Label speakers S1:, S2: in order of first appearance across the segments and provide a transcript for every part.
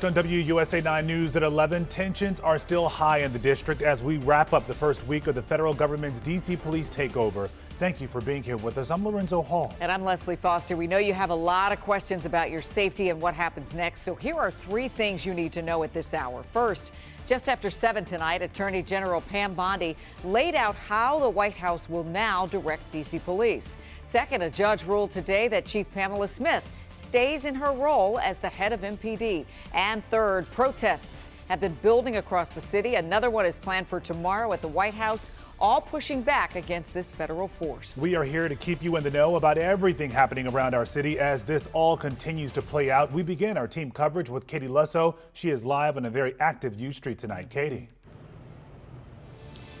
S1: On WUSA 9 News at 11, tensions are still high in the district as we wrap up the first week of the federal government's D.C. police takeover. Thank you for being here with us. I'm Lorenzo Hall.
S2: And I'm Leslie Foster. We know you have a lot of questions about your safety and what happens next. So here are 3 things you need to know at this hour. First, just after 7 tonight, Attorney General Pam Bondi laid out how the White House will now direct D.C. police. Second, a judge ruled today that Chief Pamela Smith stays in her role as the head of MPD. And third, protests have been building across the city. Another one is planned for tomorrow at the White House, all pushing back against this federal force. We are here to keep you in the know about everything happening around our city as this all continues to play out. We begin our team coverage with Katie Lusso. She is live on a very active U Street tonight. Katie.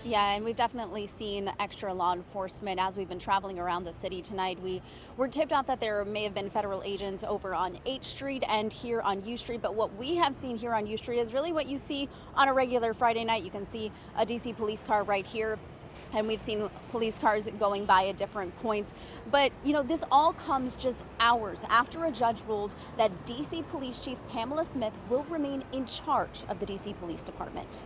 S3: Yeah, and we've definitely seen extra law enforcement as we've been traveling around the city tonight. We were tipped off that there may have been federal agents over on H Street and here on U Street. But what we have seen here on U Street is really what you see on a regular Friday night. You can see a DC police car right here. And we've seen police cars going by at different points. But, you know, this all comes just hours after a judge ruled that DC Police Chief Pamela Smith will remain in charge of the DC Police Department.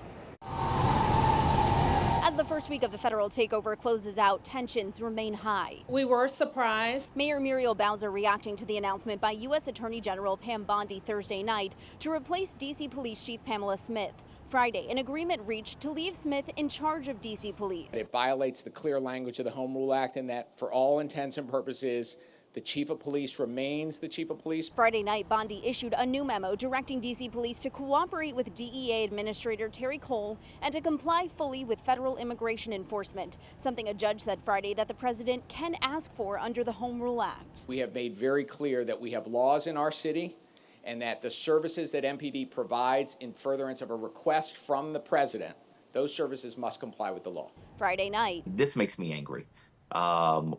S3: As the first week of the federal takeover closes out, tensions remain high.
S4: We were surprised.
S3: Mayor Muriel Bowser reacting to the announcement by U.S. Attorney General Pam Bondi Thursday night to replace D.C. Police Chief Pamela Smith. Friday, an agreement reached to leave Smith in charge of D.C. Police.
S5: It violates the clear language of the Home Rule Act in that, for all intents and purposes, the Chief of Police remains the Chief of Police.
S3: Friday night, Bondi issued a new memo directing D.C. Police to cooperate with DEA Administrator Terry Cole and to comply fully with federal immigration enforcement, something a judge said Friday that the president can ask for under the Home Rule Act.
S5: We have made very clear that we have laws in our city and that the services that MPD provides in furtherance of a request from the president, those services must comply with the law.
S3: Friday night.
S6: This makes me angry.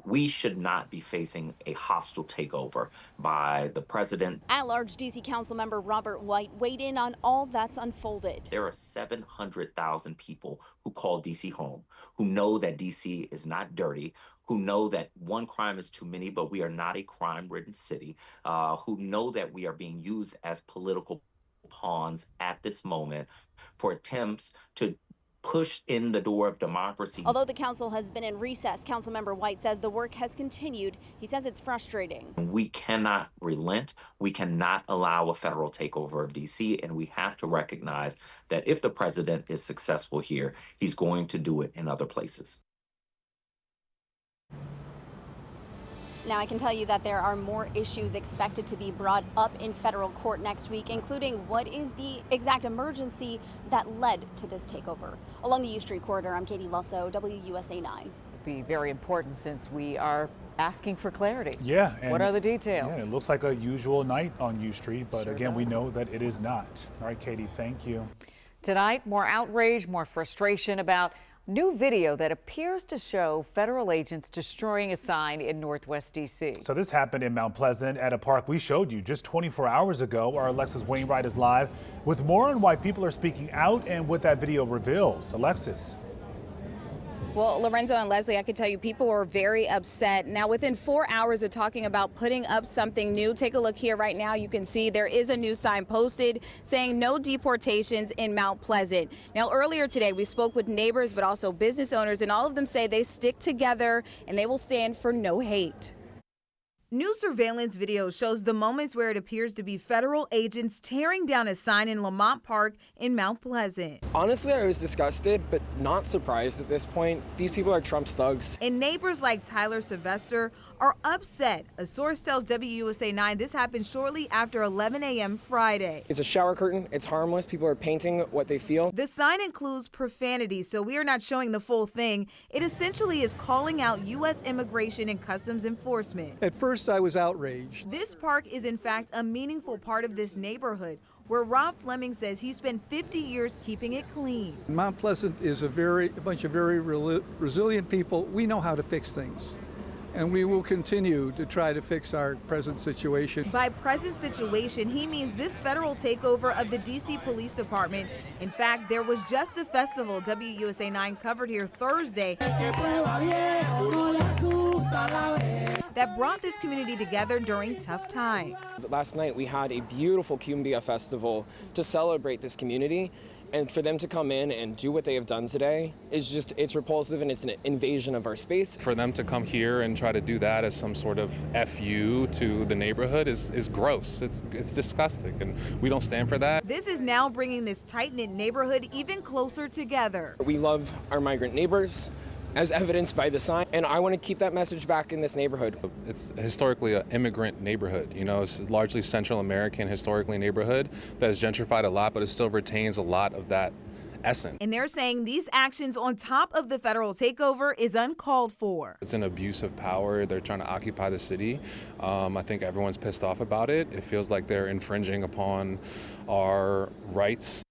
S6: We should not be facing a hostile takeover by the president.
S3: At-large D.C. Council member Robert White weighed in on all that's unfolded.
S6: There are 700,000 people who call D.C. home, who know that D.C. is not dirty, who know that one crime is too many, but we are not a crime-ridden city, who know that we are being used as political pawns at this moment for attempts to push in the door of democracy.
S3: Although the council has been in recess, Councilmember White says the work has continued. He says it's frustrating.
S6: We cannot relent. We cannot allow a federal takeover of D.C., and we have to recognize that if the president is successful here, he's going to do it in other places.
S3: Now, I can tell you that there are more issues expected to be brought up in federal court next week, including what is the exact emergency that led to this takeover. Along the U Street corridor, I'm Katie Lusso, WUSA 9.
S2: It'll be very important since we are asking for clarity.
S1: Yeah. And
S2: what are the details?
S1: Yeah, it looks like a usual night on U Street, but
S2: Sure
S1: again,
S2: does.
S1: we know that it is not. All right, Katie, thank you.
S2: Tonight, more outrage, more frustration about new video that appears to show federal agents destroying a sign in Northwest D.C.
S1: So this happened in Mount Pleasant at a park we showed you just 24 hours ago. Our Alexis Wainwright is live with more on why people are speaking out and what that video reveals. Alexis.
S7: Well, Lorenzo and Leslie, I can tell you people were very upset. Now, within 4 hours of talking about putting up something new, take a look here right now. You can see there is a new sign posted saying no deportations in Mount Pleasant. Now, earlier today, we spoke with neighbors, but also business owners, and all of them say they stick together and they will stand for no hate.
S8: New surveillance video shows the moments where it appears to be federal agents tearing down a sign in Lamont Park in Mount Pleasant.
S9: Honestly, I was disgusted, but not surprised at this point. These people are Trump's thugs.
S8: And neighbors like Tyler Sylvester are upset. A source tells WUSA 9 this happened shortly after 11 a.m. Friday.
S9: It's a shower curtain. It's harmless. People are painting what they feel.
S8: The sign includes profanity, so we are not showing the full thing. It essentially is calling out U.S. Immigration and Customs Enforcement.
S10: At first, I was outraged.
S8: This park is in fact a meaningful part of this neighborhood, where Rob Fleming says he spent 50 years keeping it clean.
S10: Mount Pleasant is a bunch of very resilient people. We know how to fix things, and we will continue to try to fix our present situation.
S8: By present situation, he means this federal takeover of the D.C. Police Department. In fact, there was just a festival WUSA 9 covered here Thursday. that brought this community together during tough times.
S9: Last night we had a beautiful Cumbia festival to celebrate this community, and for them to come in and do what they have done today is it's repulsive, and it's an invasion of our space.
S4: For them to come here and try to do that as some sort of FU to the neighborhood is gross. It's disgusting, and we don't stand for that.
S8: This is now bringing this tight-knit neighborhood even closer together.
S9: We love our migrant neighbors, as evidenced by the sign, and I want to keep that message back in this neighborhood.
S4: It's historically an immigrant neighborhood. You know, it's largely Central American historically neighborhood that has gentrified a lot, but it still retains a lot of that essence.
S8: And they're saying these actions on top of the federal takeover is uncalled for.
S4: It's an abuse of power. They're trying to occupy the city. I think everyone's pissed off about it. It feels like they're infringing upon our rights.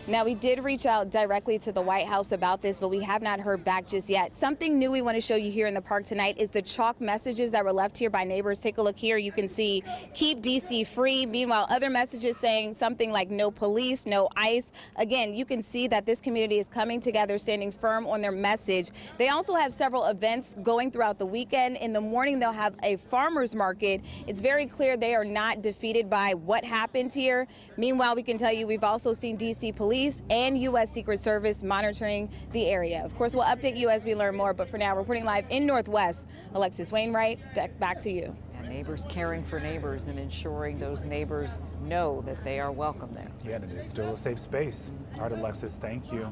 S7: Now, we did reach out directly to the White House about this, but we have not heard back just yet. Something new we want to show you here in the park tonight is the chalk messages that were left here by neighbors. Take a look here. You can see keep DC free. Meanwhile, other messages saying something like no police, no ICE. Again, you can see that this community is coming together, standing firm on their message. They also have several events going throughout the weekend. In the morning, they'll have a farmers market. It's very clear they are not defeated by what happened here. Meanwhile, we can tell you we've also seen DC police and U.S. Secret Service monitoring the area. Of course, we'll update you as we learn more, but for now, reporting live in Northwest, Alexis Wainwright, back to you.
S2: And neighbors caring for neighbors and ensuring those neighbors know that they are welcome there.
S1: Yeah, and it is still a safe space. All right, Alexis, thank you.